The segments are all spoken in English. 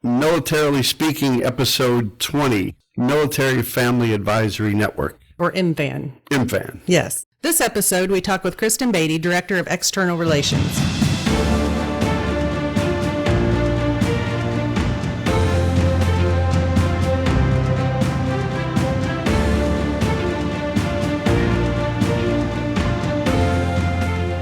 Militarily Speaking, Episode 20, Military Family Advisory Network. Or MFAN. MFAN. Yes. This episode, we talk with Kristen Beattie, Director of External Relations.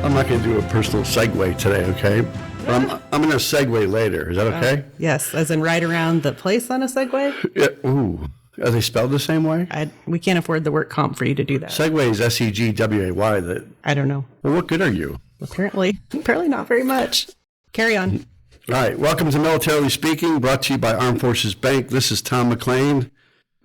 I'm not going to do a personal segue today, okay? But I'm going to segue later. Is that okay? Yes, as in right around the place on a segue? Yeah. Ooh. Are they spelled the same way? We can't afford the work comp for you to do that. Segway is Segway. I don't know. Well, what good are you? Apparently not very much. Carry on. All right. Welcome to Militarily Speaking, brought to you by Armed Forces Bank. This is Tom McLean.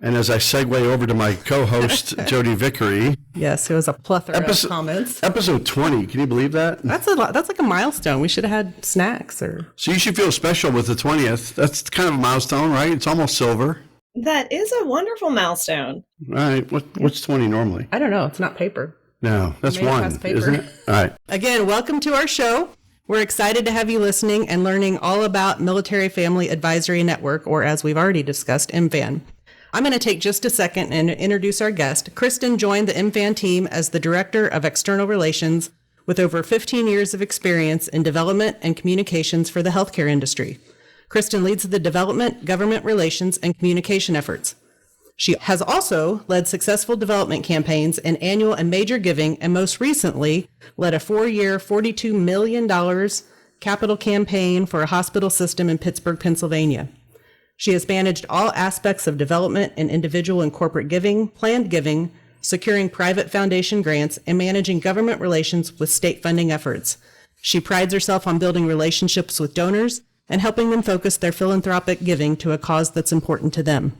And as I segue over to my co-host, Jodi Vickery. Yes, it was a plethora of comments. Episode 20. Can you believe that? That's a lot. That's like a milestone. We should have had snacks or... So you should feel special with the 20th. That's kind of a milestone, right? It's almost silver. That is a wonderful milestone. All right. What's 20 normally? I don't know. It's not paper. No, that's one, isn't it? All right. Again, welcome to our show. We're excited to have you listening and learning all about Military Family Advisory Network, or as we've already discussed, MFAN. I'm going to take just a second and introduce our guest. Kristen joined the MFAN team as the Director of External Relations with over 15 years of experience in development and communications for the healthcare industry. Kristen leads the development, government relations, and communication efforts. She has also led successful development campaigns in annual and major giving, and most recently led a 4-year, $42 million capital campaign for a hospital system in Pittsburgh, Pennsylvania. She has managed all aspects of development in individual and corporate giving, planned giving, securing private foundation grants, and managing government relations with state funding efforts. She prides herself on building relationships with donors and helping them focus their philanthropic giving to a cause that's important to them.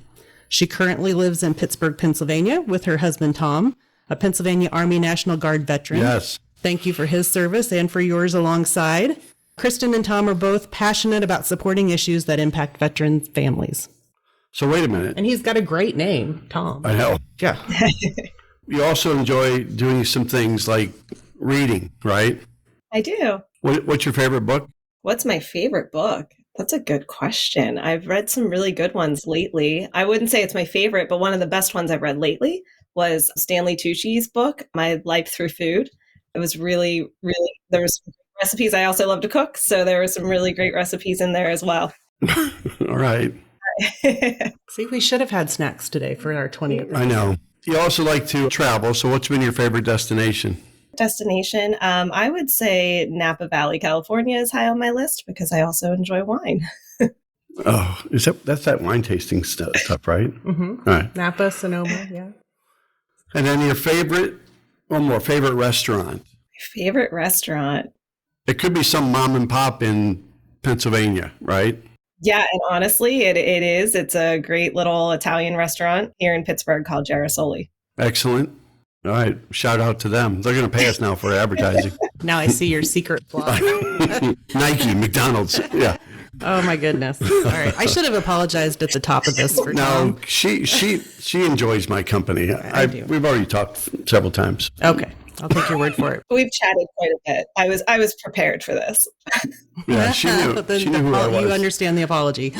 She currently lives in Pittsburgh, Pennsylvania with her husband, Tom, a Pennsylvania Army National Guard veteran. Yes. Thank you for his service and for yours alongside. Kristen and Tom are both passionate about supporting issues that impact veterans' families. So wait a minute. And he's got a great name, Tom. I know. Yeah. You also enjoy doing some things like reading, right? I do. What's your favorite book? What's my favorite book? That's a good question. I've read some really good ones lately. I wouldn't say it's my favorite, but one of the best ones I've read lately was Stanley Tucci's book, My Life Through Food. It was really, there was recipes. I also love to cook, so there were some really great recipes in there as well. All right. See, we should have had snacks today for our 20th. I know. You also like to travel, so what's been your favorite destination? I would say Napa Valley, California is high on my list because I also enjoy wine. Oh, that's that wine tasting stuff, right? Mm-hmm. All right. Napa, Sonoma, yeah. And then your favorite restaurant? My favorite restaurant. It could be some mom and pop in Pennsylvania, right? Yeah, and honestly, it is. It's a great little Italian restaurant here in Pittsburgh called Girasoli. Excellent. All right. Shout out to them. They're going to pay us now for advertising. Now I see your secret plot. Nike, McDonald's. Yeah. Oh, my goodness. All right. I should have apologized at the top of this for Tom. No, she enjoys my company. I do. We've already talked several times. Okay. I'll take your word for it. We've chatted quite a bit. I was prepared for this. Yeah, she knew. She knew who I was. You understand the apology.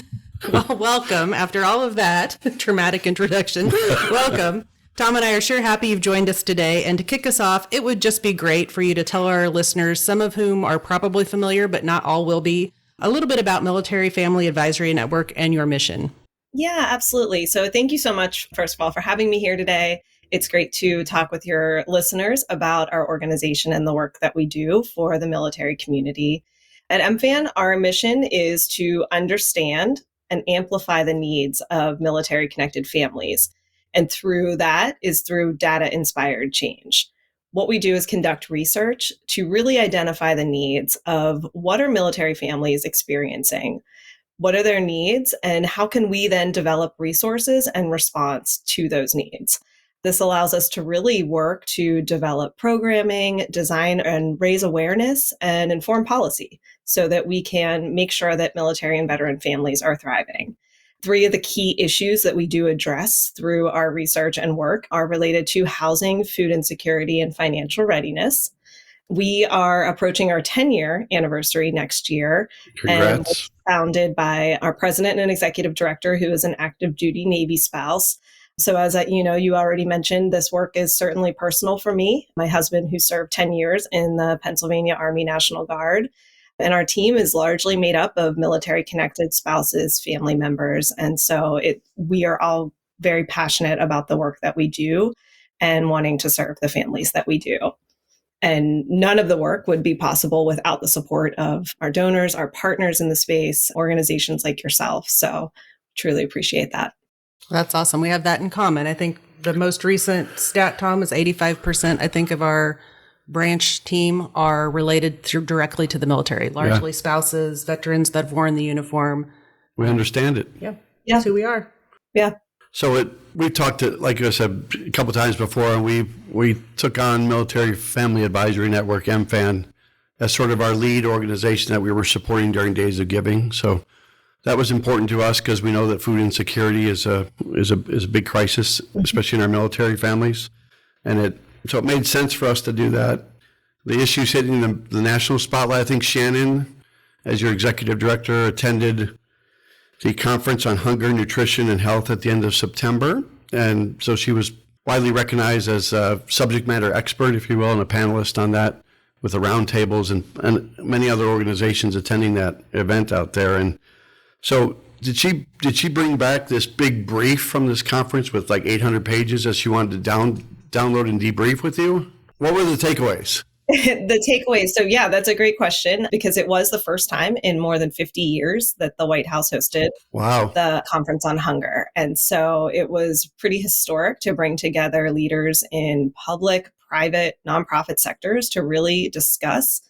Well, welcome. After all of that traumatic introduction, welcome. Tom and I are sure happy you've joined us today. And to kick us off, it would just be great for you to tell our listeners, some of whom are probably familiar, but not all will be, a little bit about Military Family Advisory Network and your mission. Yeah, absolutely. So thank you so much, first of all, for having me here today. It's great to talk with your listeners about our organization and the work that we do for the military community. At MFAN, our mission is to understand and amplify the needs of military-connected families. And through that is through data-inspired change. What we do is conduct research to really identify the needs of what are military families experiencing, what are their needs, and how can we then develop resources and response to those needs. This allows us to really work to develop programming, design and raise awareness, and inform policy so that we can make sure that military and veteran families are thriving. 3 of the key issues that we do address through our research and work are related to housing, food insecurity, and financial readiness. We are approaching our 10-year anniversary next year. Congrats. And we're founded by our president and executive director, who is an active duty Navy spouse. So as you already mentioned, this work is certainly personal for me. My husband, who served 10 years in the Pennsylvania Army National Guard, and our team is largely made up of military connected spouses, family members. And so we are all very passionate about the work that we do and wanting to serve the families that we do. And none of the work would be possible without the support of our donors, our partners in the space, organizations like yourself. So truly appreciate that. That's awesome. We have that in common. I think the most recent stat, Tom, is 85%, I think, of our branch team are related directly to the military, largely spouses, veterans that have worn the uniform. We understand it. Yeah. That's who we are. Yeah. So we talked to, like I said, a couple of times before, and we took on Military Family Advisory Network, MFAN, as sort of our lead organization that we were supporting during Days of Giving. So that was important to us because we know that food insecurity is a big crisis, especially in our military families. And so it made sense for us to do that. The issues hitting the national spotlight, I think Shannon, as your executive director, attended the conference on hunger, nutrition, and health at the end of September. And so she was widely recognized as a subject matter expert, if you will, and a panelist on that with the roundtables and many other organizations attending that event out there. And so did she bring back this big brief from this conference with like 800 pages that she wanted to download and debrief with you? What were the takeaways? The takeaways. So yeah, that's a great question because it was the first time in more than 50 years that the White House hosted the conference on hunger. And so it was pretty historic to bring together leaders in public, private, nonprofit sectors to really discuss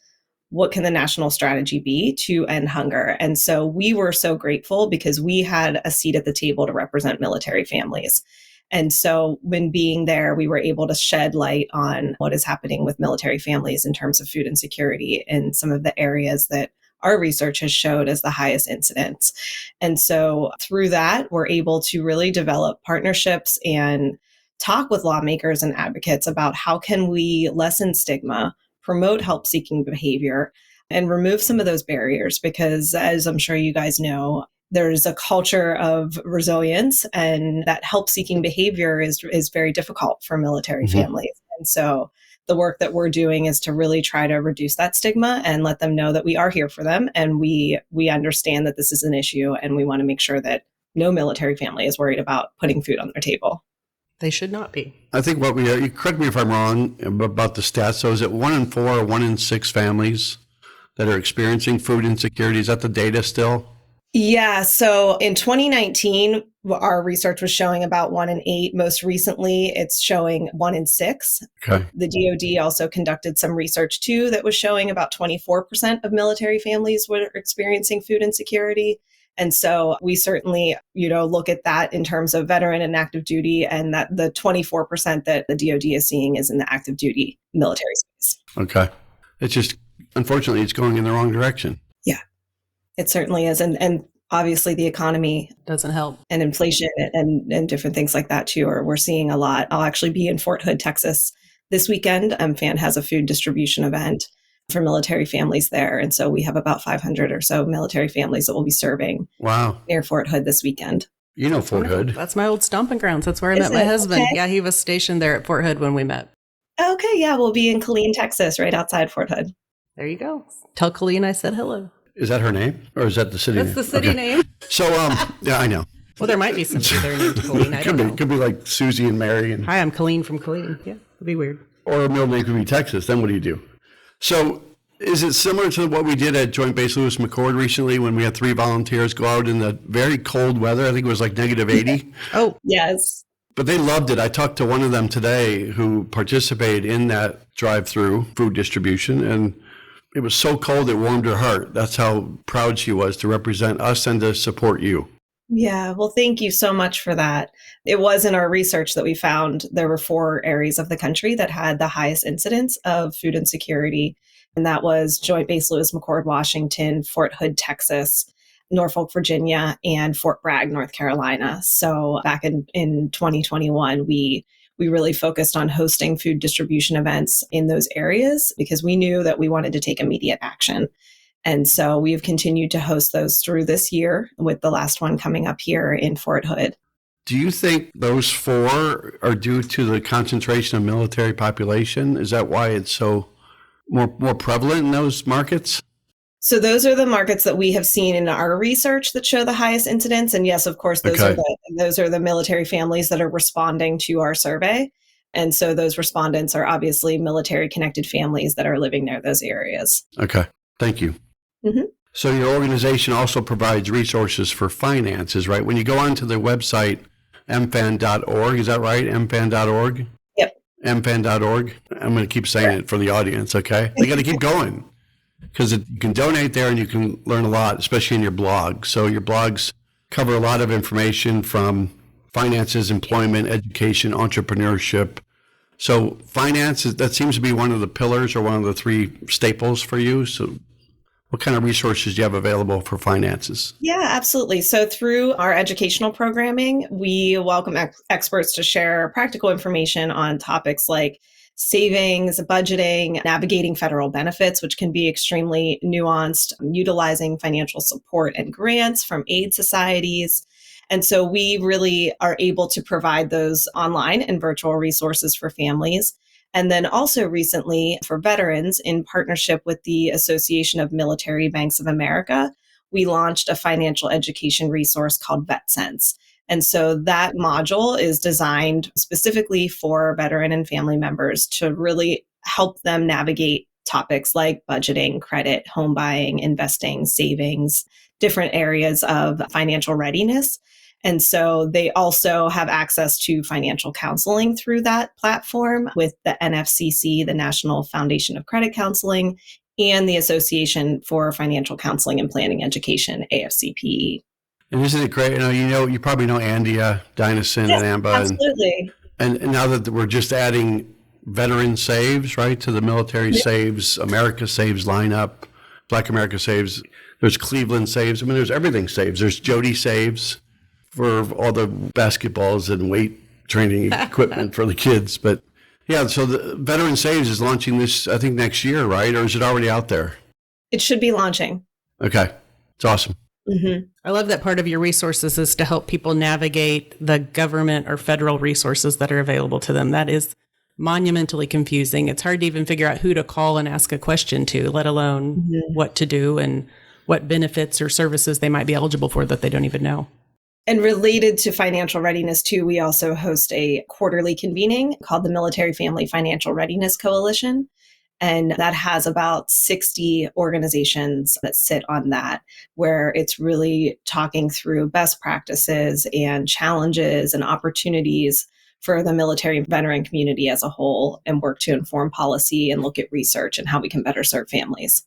what can the national strategy be to end hunger. And so we were so grateful because we had a seat at the table to represent military families. And so when being there, we were able to shed light on what is happening with military families in terms of food insecurity in some of the areas that our research has showed as the highest incidence. And so through that, we're able to really develop partnerships and talk with lawmakers and advocates about how can we lessen stigma, promote help-seeking behavior, and remove some of those barriers. Because as I'm sure you guys know, there's a culture of resilience, and that help-seeking behavior is very difficult for military families. And so the work that we're doing is to really try to reduce that stigma and let them know that we are here for them, and we understand that this is an issue, and we want to make sure that no military family is worried about putting food on their table. They should not be. I think you correct me if I'm wrong about the stats. So is it 1 in 4 or 1 in 6 families that are experiencing food insecurity? Is that the data still? Yeah. So in 2019, our research was showing about 1 in 8. Most recently, it's showing 1 in 6. Okay. The DoD also conducted some research too that was showing about 24% of military families were experiencing food insecurity. And so we certainly, look at that in terms of veteran and active duty, and that the 24% that the DoD is seeing is in the active duty military space. Okay. It's just, unfortunately, it's going in the wrong direction. Yeah, it certainly is. And obviously the economy doesn't help, and inflation and different things like that too, we're seeing a lot. I'll actually be in Fort Hood, Texas this weekend. MFAN has a food distribution event for military families there. And so we have about 500 or so military families that will be serving near Fort Hood this weekend. You know Fort Hood. That's my old stomping grounds. That's where I met my husband. Okay. Yeah, he was stationed there at Fort Hood when we met. Okay, yeah, we'll be in McLean, Texas, right outside Fort Hood. There you go. Tell Colleen I said hello. Is that her name? Or is that the city name? That's the city name. So, yeah, I know. Well, there might be somebody there named Colleen. I don't know. Could be like Susie and Mary. Hi, I'm Colleen from Colleen. Yeah, it'd be weird. Or a middle name could be Texas. Then what do you do? So is it similar to what we did at Joint Base Lewis McChord recently when we had 3 volunteers go out in the very cold weather? I think it was like negative 80. Oh, yes. But they loved it. I talked to one of them today who participated in that drive-through food distribution, and it was so cold it warmed her heart. That's how proud she was to represent us and to support you. Yeah, well, thank you so much for that. It was in our research that we found there were 4 areas of the country that had the highest incidence of food insecurity. And that was Joint Base Lewis McChord, Washington, Fort Hood, Texas, Norfolk, Virginia, and Fort Bragg, North Carolina. So back in 2021, we really focused on hosting food distribution events in those areas because we knew that we wanted to take immediate action. And so we've continued to host those through this year, with the last one coming up here in Fort Hood. Do you think those four are due to the concentration of military population? Is that why it's so more prevalent in those markets? So those are the markets that we have seen in our research that show the highest incidence. And yes, of course, those are the military families that are responding to our survey. And so those respondents are obviously military connected families that are living near those areas. Okay. Thank you. Mm-hmm. So your organization also provides resources for finances, right? When you go onto the website, mfan.org, is that right? mfan.org? Yep. mfan.org. I'm going to keep saying it for the audience, okay? They got to keep going because you can donate there and you can learn a lot, especially in your blog. So your blogs cover a lot of information from finances, employment, education, entrepreneurship. So finances, that seems to be one of the pillars or one of the three staples for you. So what kind of resources do you have available for finances? Yeah, absolutely. So through our educational programming, we welcome experts to share practical information on topics like savings, budgeting, navigating federal benefits, which can be extremely nuanced, utilizing financial support and grants from aid societies. And so we really are able to provide those online and virtual resources for families. And then also recently for veterans, in partnership with the Association of Military Banks of America, we launched a financial education resource called VetSense. And so that module is designed specifically for veteran and family members to really help them navigate topics like budgeting, credit, home buying, investing, savings, different areas of financial readiness. And so they also have access to financial counseling through that platform with the NFCC, the National Foundation of Credit Counseling, and the Association for Financial Counseling and Planning Education, AFCPE. And isn't it great? You probably know Andia, Dynison, Yes, and Amba. absolutely. And now that we're just adding veteran saves, right, to the military saves, America Saves lineup, Black America Saves, there's Cleveland Saves. I mean, there's everything saves. There's Jodi Saves for all the basketballs and weight training equipment for the kids. But yeah, so the Veteran Saves is launching this, I think, next year, right? Or is it already out there? It should be launching. Okay. It's awesome. Mm-hmm. I love that part of your resources is to help people navigate the government or federal resources that are available to them. That is monumentally confusing. It's hard to even figure out who to call and ask a question to, let alone what to do and what benefits or services they might be eligible for that they don't even know. And related to financial readiness, too, we also host a quarterly convening called the Military Family Financial Readiness Coalition. And that has about 60 organizations that sit on that, where it's really talking through best practices and challenges and opportunities for the military veteran community as a whole, and work to inform policy and look at research and how we can better serve families.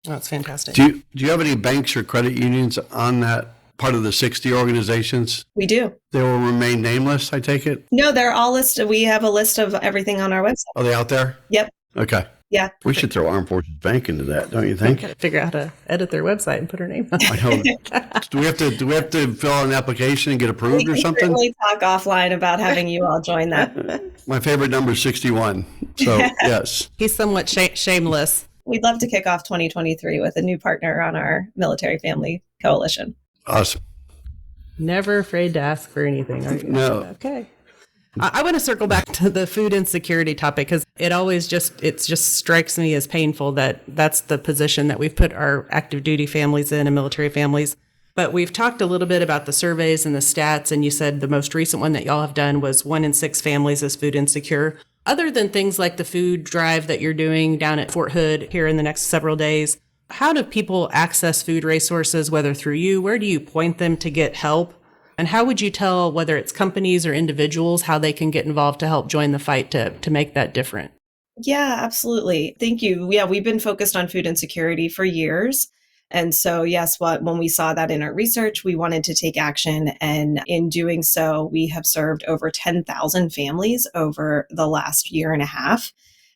Oh, that's fantastic. Do you have any banks or credit unions on that part of the 60 organizations? We do. They will remain nameless, I take it? No, they're all listed. We have a list of everything on our website. Are they out there? Yep. Okay. Yeah. We should throw Armed Forces Bank into that, don't you think? Gotta figure out how to edit their website and put her name on it. I know. Do we have to fill out an application and get approved or something? We can certainly talk offline about having you all join that. My favorite number is 61. So, yes. He's somewhat shameless. We'd love to kick off 2023 with a new partner on our Military Family Coalition. Awesome. Never afraid to ask for anything, are you? No. Okay. I want to circle back to the food insecurity topic because it just strikes me as painful that that's the position that we've put our active duty families in and military families. But we've talked a little bit about the surveys and the stats, and you said the most recent one that y'all have done was 1 in 6 families is food insecure. Other than things like the food drive that you're doing down at Fort Hood here in the next several days, how do people access food resources, whether through you? Where do you point them to get help? And how would you tell whether it's companies or individuals how they can get involved to help join the fight to make that different? Yeah, absolutely. Thank you. Yeah, we've been focused on food insecurity for years. And so, yes, when we saw that in our research, we wanted to take action. And in doing so, we have served over 10,000 families over the last year and a half.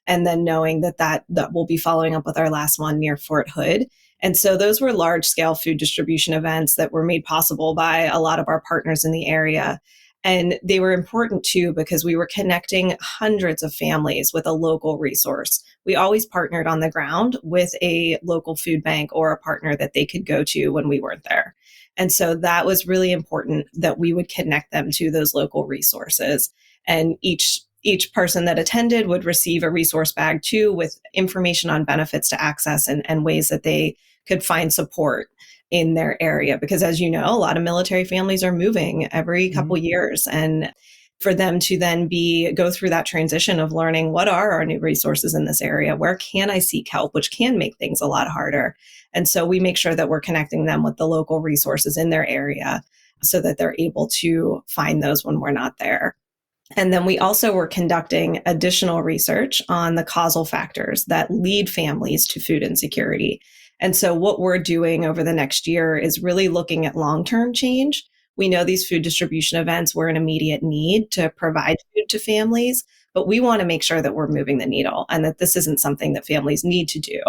And then knowing that we'll be following up with our last one near Fort Hood. And so those were large scale food distribution events that were made possible by a lot of our partners in the area. And they were important too, because we were connecting hundreds of families with a local resource. We always partnered on the ground with a local food bank or a partner that they could go to when we weren't there. And so that was really important, that we would connect them to those local resources. And each person that attended would receive a resource bag too, with information on benefits to access and ways that they could find support in their area. Because as you know, a lot of military families are moving every couple years. And for them to then go through that transition of learning, what are our new resources in this area? Where can I seek help, which can make things a lot harder. And so we make sure that we're connecting them with the local resources in their area so that they're able to find those when we're not there. And then we also were conducting additional research on the causal factors that lead families to food insecurity. And so what we're doing over the next year is really looking at long-term change. We know these food distribution events were an immediate need to provide food to families, but we want to make sure that we're moving the needle and that this isn't something that families need to do.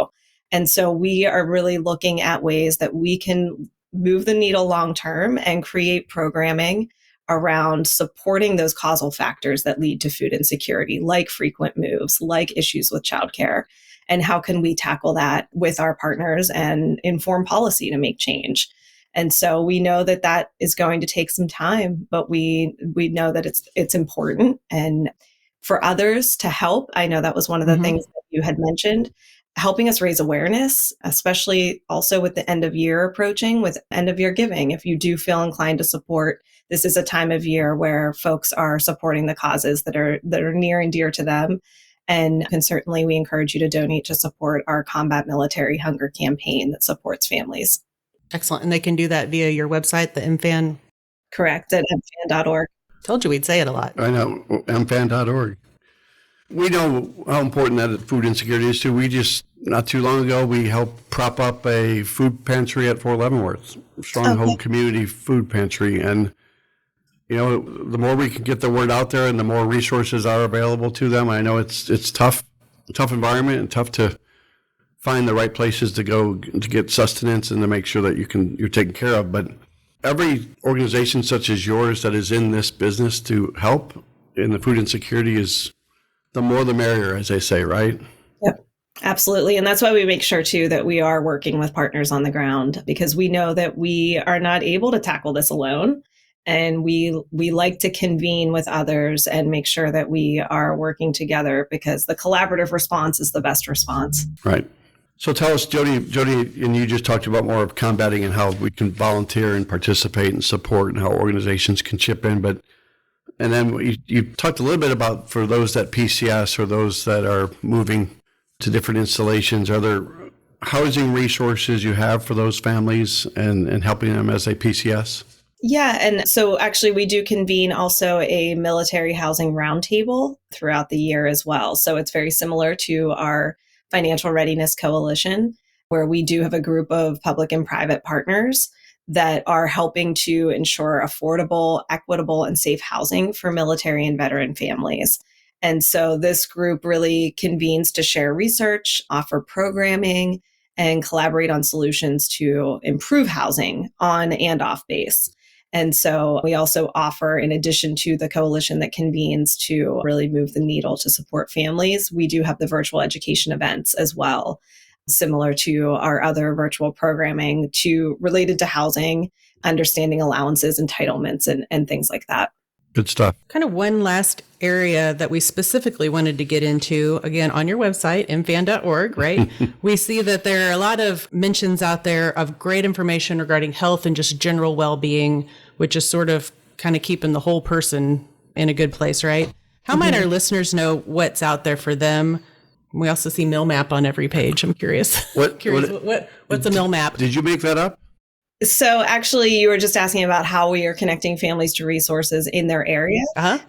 And so we are really looking at ways that we can move the needle long-term and create programming around supporting those causal factors that lead to food insecurity, like frequent moves, like issues with childcare. And how can we tackle that with our partners and inform policy to make change? And so we know that that is going to take some time, but we know that it's important. And for others to help, I know that was one of the things that you had mentioned, helping us raise awareness, especially also with the end of year approaching, with end of year giving. If you do feel inclined to support, this is a time of year where folks are supporting the causes that are near and dear to them. And certainly we encourage you to donate to support our Combat Military Hunger campaign that supports families. Excellent. And they can do that via your website, the MFAN. Correct, at mfan.org. Told you we'd say it a lot. I know, mfan.org. We know how important that food insecurity is too. We just, not too long ago, we helped prop up a food pantry at Fort Leavenworth, Stronghold Community Food Pantry. And, you know, the more we can get the word out there and the more resources are available to them, I know it's tough environment and tough to find the right places to go to get sustenance and to make sure that you're taken care of. But every organization such as yours that is in this business to help in the food insecurity is the more the merrier, as they say, right? Yep, absolutely. And that's why we make sure too that we are working with partners on the ground, because we know that we are not able to tackle this alone. And we like to convene with others and make sure that we are working together, because the collaborative response is the best response. Right. So tell us, Jodi, and you just talked about more of combating and how we can volunteer and participate and support and how organizations can chip in. And then you talked a little bit about, for those that PCS or those that are moving to different installations, are there housing resources you have for those families and helping them as they PCS? Yeah. And so actually we do convene also a military housing roundtable throughout the year as well. So it's very similar to our Financial Readiness Coalition, where we do have a group of public and private partners that are helping to ensure affordable, equitable, and safe housing for military and veteran families. And so this group really convenes to share research, offer programming, and collaborate on solutions to improve housing on and off base. And so we also offer, in addition to the coalition that convenes to really move the needle to support families, we do have the virtual education events as well, similar to our other virtual programming related to housing, understanding allowances, entitlements, and things like that. Good stuff. Kind of one last area that we specifically wanted to get into, again, on your website, mfan.org, right? We see that there are a lot of mentions out there of great information regarding health and just general well-being, which is sort of kind of keeping the whole person in a good place, right? How might our listeners know what's out there for them? We also see MilMap on every page. I'm curious. What's a MilMap? Did you make that up? So actually, you were just asking about how we are connecting families to resources in their area.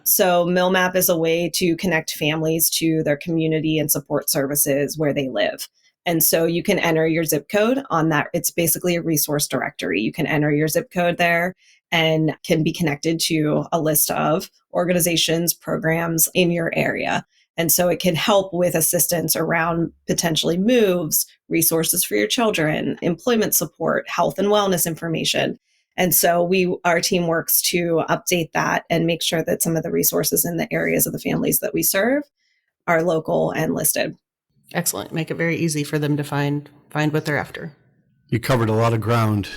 So MilMap is a way to connect families to their community and support services where they live. And so you can enter your zip code on that. It's basically a resource directory. You can enter your zip code there and can be connected to a list of organizations, programs in your area. And so it can help with assistance around potentially moves, resources for your children, employment support, health and wellness information. And so our team works to update that and make sure that some of the resources in the areas of the families that we serve are local and listed. Excellent. Make it very easy for them to find what they're after. You covered a lot of ground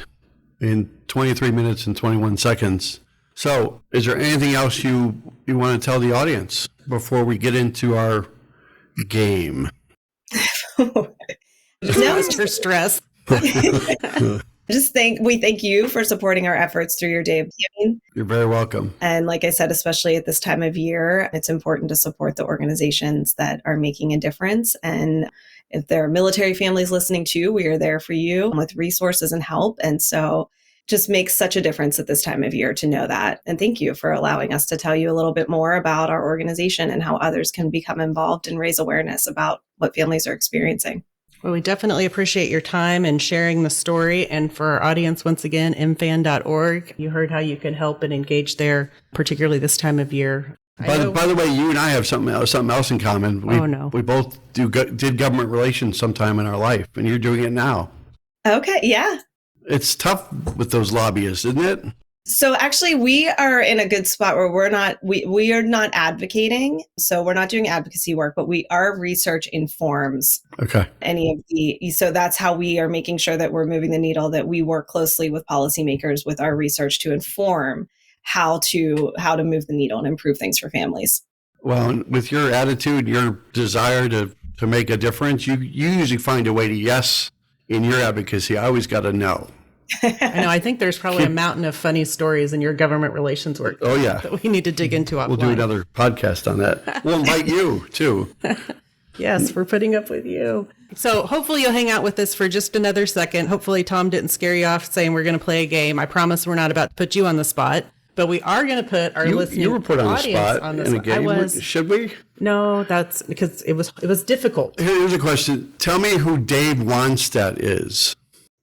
in 23 minutes and 21 seconds. So is there anything else you want to tell the audience before we get into our game? Just her stress. We thank you for supporting our efforts through your Day of Giving. You're very welcome. And like I said, especially at this time of year, it's important to support the organizations that are making a difference. And if there are military families listening too, we are there for you with resources and help. And so just makes such a difference at this time of year to know that. And thank you for allowing us to tell you a little bit more about our organization and how others can become involved and raise awareness about what families are experiencing. Well, we definitely appreciate your time and sharing the story. And for our audience, once again, mfan.org. You heard how you can help and engage there, particularly this time of year. By the way, you and I have something else in common. We both did government relations sometime in our life, and you're doing it now. Okay, yeah. It's tough with those lobbyists, isn't it? So actually, we are in a good spot where we are not advocating. So we're not doing advocacy work, but our research informs any of so that's how we are making sure that we're moving the needle, that we work closely with policymakers with our research to inform how to move the needle and improve things for families. Well, with your attitude, your desire to make a difference, you usually find a way to yes in your advocacy. I always got to no. I know. I think there's probably a mountain of funny stories in your government relations work. Oh, yeah. That we need to dig into offline. We'll do another podcast on that. We'll invite you, too. Yes, we're putting up with you. So hopefully you'll hang out with us for just another second. Hopefully Tom didn't scare you off saying we're going to play a game. I promise we're not about to put you on the spot, but we are going to put our listening You were put on the spot on the in a game. Should we? No, that's because it was difficult. Here's a question. Tell me who Dave Wanstead is.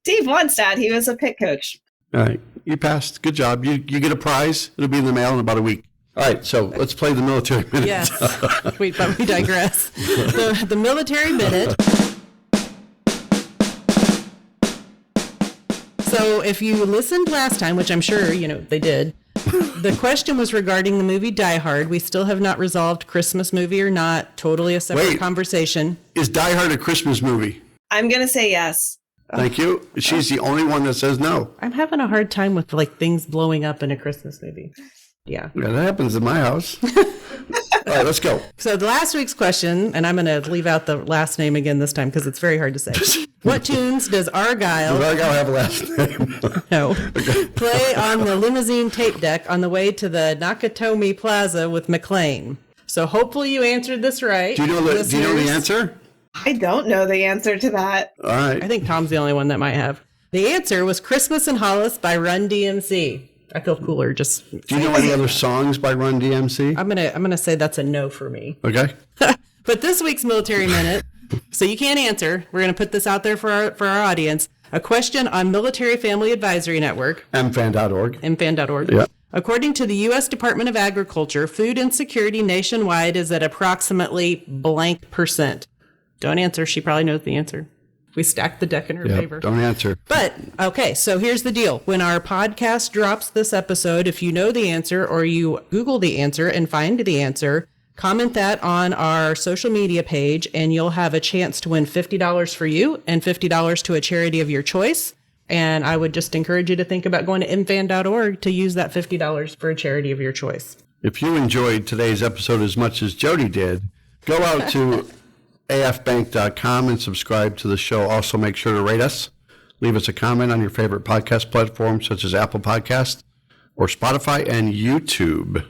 Dave Wanstead, he was a pit coach. All right. You passed. Good job. You get a prize. It'll be in the mail in about a week. All right. So let's play the military minute. Yes. But we digress. The military minute. So if you listened last time, which I'm sure, they did, the question was regarding the movie Die Hard. We still have not resolved Christmas movie or not. Totally a separate conversation. Is Die Hard a Christmas movie? I'm going to say yes. Thank you. She's the only one that says no. I'm having a hard time with things blowing up in a Christmas movie. Yeah. Yeah, that happens in my house. All right, let's go. So the last week's question, and I'm going to leave out the last name again this time because it's very hard to say. What tunes does Argyle have a last name? No. Play on the limousine tape deck on the way to the Nakatomi Plaza with McLean? So hopefully you answered this right. Do you know the answer? I don't know the answer to that. All right. I think Tom's the only one that might have. The answer was Christmas in Hollis by Run DMC. I feel cooler just. Do you know any other songs by Run DMC? I'm gonna say that's a no for me. Okay. But this week's military minute, so you can't answer. We're gonna put this out there for our audience. A question on Military Family Advisory Network. MFAN.org. MFAN.org. Yeah. According to the U.S. Department of Agriculture, food insecurity nationwide is at approximately blank %. Don't answer. She probably knows the answer. We stacked the deck in her favor. Don't answer. But, okay, so here's the deal. When our podcast drops this episode, if you know the answer or you Google the answer and find the answer, comment that on our social media page and you'll have a chance to win $50 for you and $50 to a charity of your choice. And I would just encourage you to think about going to mfan.org to use that $50 for a charity of your choice. If you enjoyed today's episode as much as Jodi did, go out to afbank.com and subscribe to the show. Also, make sure to rate us. Leave us a comment on your favorite podcast platform, such as Apple Podcasts or Spotify and YouTube.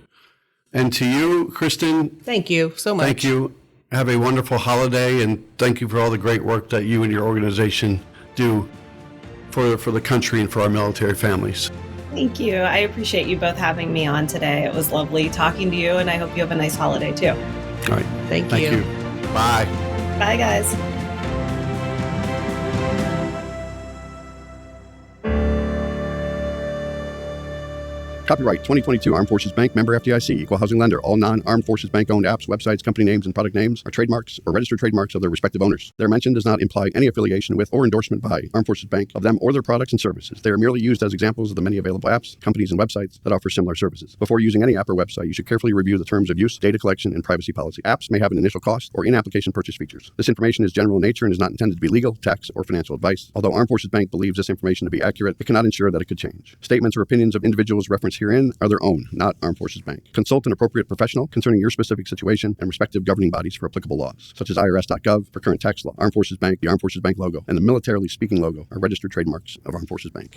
And to you, Kristen. Thank you so much. Thank you. Have a wonderful holiday, and thank you for all the great work that you and your organization do for the country and for our military families. Thank you. I appreciate you both having me on today. It was lovely talking to you, and I hope you have a nice holiday, too. All right. Thank you. Bye. Bye, guys. Copyright 2022 Armed Forces Bank, member FDIC, equal housing lender. All non-Armed Forces Bank owned apps, websites, company names, and product names are trademarks or registered trademarks of their respective owners. Their mention does not imply any affiliation with or endorsement by Armed Forces Bank of them or their products and services. They are merely used as examples of the many available apps, companies, and websites that offer similar services. Before using any app or website, you should carefully review the terms of use, data collection, and privacy policy. Apps may have an initial cost or in-application purchase features. This information is general in nature and is not intended to be legal, tax, or financial advice. Although Armed Forces Bank believes this information to be accurate, it cannot ensure that it could change. Statements or opinions of individuals referenced herein are their own, not Armed Forces Bank. Consult an appropriate professional concerning your specific situation and respective governing bodies for applicable laws, such as IRS.gov for current tax law. Armed Forces Bank, the Armed Forces Bank logo, and the Militarily Speaking logo are registered trademarks of Armed Forces Bank.